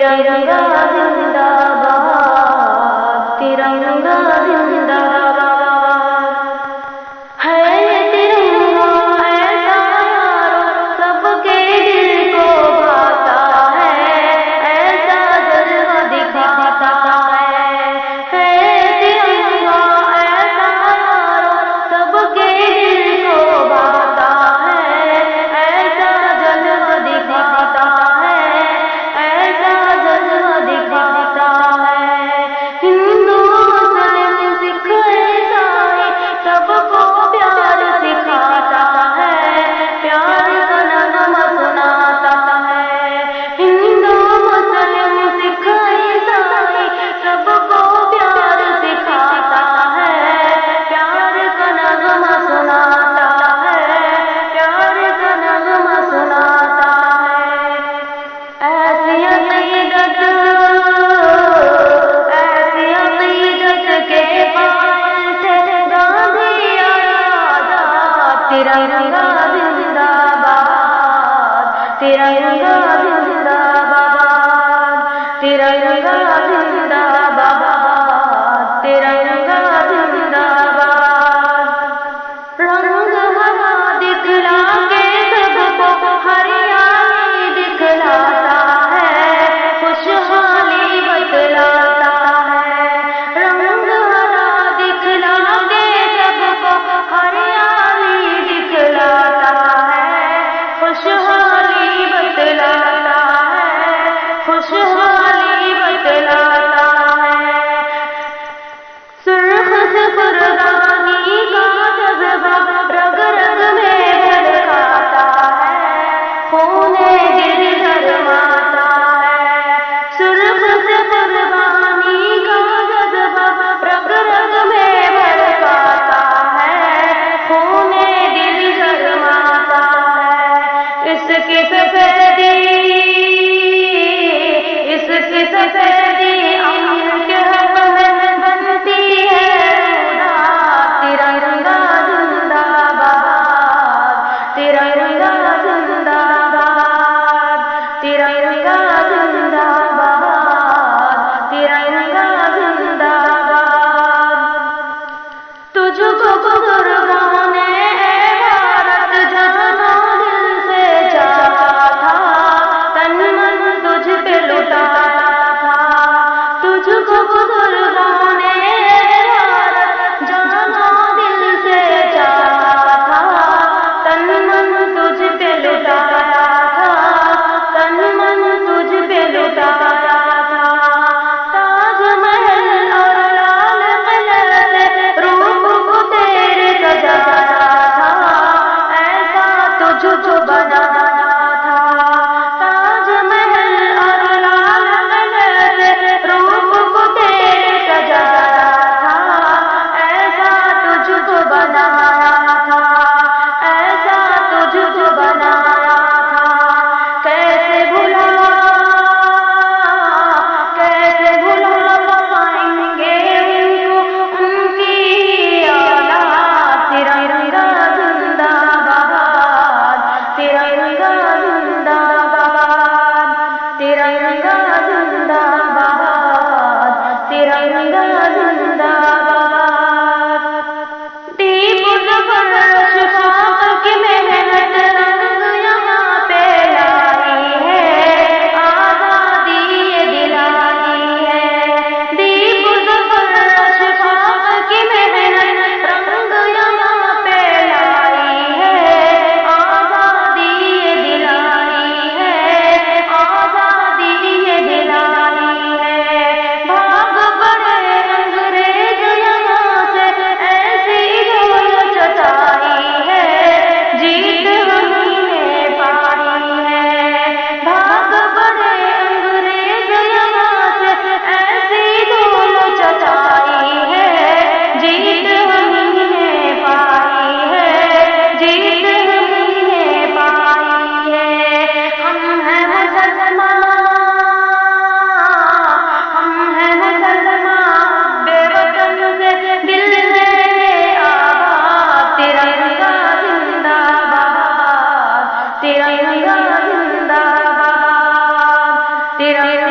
तिरंगा जिंदाबाद, तिरंगा जिंदाबाद। है ये तिरंगा ऐसा यारो सबके दिल को भाता है, ऐसा जलवा दिखाता है। है तिरंगा ऐसा यारो सबके दिल को भाता है, ऐसा जलवा दिखाता है, ऐसा जलवा दिखाता है। हिंदू मुस्लिम सिख ईसाई सबको प्यार सिखाता है, प्यार का नगमा सुनाता है। हिंदू मुस्लिम सिख ईसाई सबको प्यार सिखाता है, प्यार का नगमा सुनाता है, प्यार का नगमा सुनाता है। ऐसी अकीदत के पायल से गांधी आजाद, तिरंगा जिंदाबाद, तिरंगा जिंदाबाद, तिरंगा जिंदाबाद, तिरंगा जिंदाबाद। रंग हरा दिखला के सबको हरियाली दिखलाता है, खुशहाली बतलाता है। रंग हरा दिखला के सबको हरियाली दिखलाता है, खुशहाली बतलाता है, खुशहाली बतलाता है। सुर्ख से कुर्बानी का जज्बा रग रग में धड़काता है, खूने दिल गरमाता है। सुर्ख से कुर्बानी का जज्बा रग रग में धड़काता है, खूने दिल गरमाता है। इसकी सफेदी अमर के हक में बनती है रुदात, तिरंगा जिंदाबाद, तिरंगा जिंदाबाद, तिरंगा जिंदाबाद, तिरंगा जिंदाबाद। तुझको बुजुर्गों ने भारत जाना दिल से चाहा था, तन मन तुझ पे लुटाया था। तुझको बुजुर्गों ने भारत जाना दिल से चाहा था, तन मन तुझ पे लुटाया था, तन मन तुझ पे लुटाया था। ताजमहल और लाल किले से रूप को तेरे सजाया था, ऐसा तुझको बनाया था। ताजमहल और लाल किले से रूप को तेरे सजाया था, ऐसा तुझको बनाया था, ऐसा तुझको बनाया था। कैसे भुला पाएंगे उनको, उनकी औलाद, तिरंगा जिंदाबाद, तिरंगा जिंदाबाद, तिरंगा जिंदाबाद, तिरंगा जिंदाबाद। दीप जबरदस्त खाक की मेहनत रंग यहाँ पे लाई है, आजादी ये दिलाई है। दीप जबरदस्त खाक की मेहनत रंग यहाँ पे लाई है, आजादी ये दिलाई है, आजादी ये दिलाई है। भाग पड़े अंग्रेज यहाँ से, ऐसी ढोल चटाई है, जीत हमही ने पाई है। भाग पड़े अंग्रेज यहाँ से, ऐसी ढोल चटाई है, जीत हमही ने पाई है, जीत हमही ने पाई है। हम हैं मुसलमान, हम हैं मुसलमान, बेवतन से दिल से आबाद, तिरंगा जिंदाबाद, तिरंगा जिंदाबाद, तिरंगा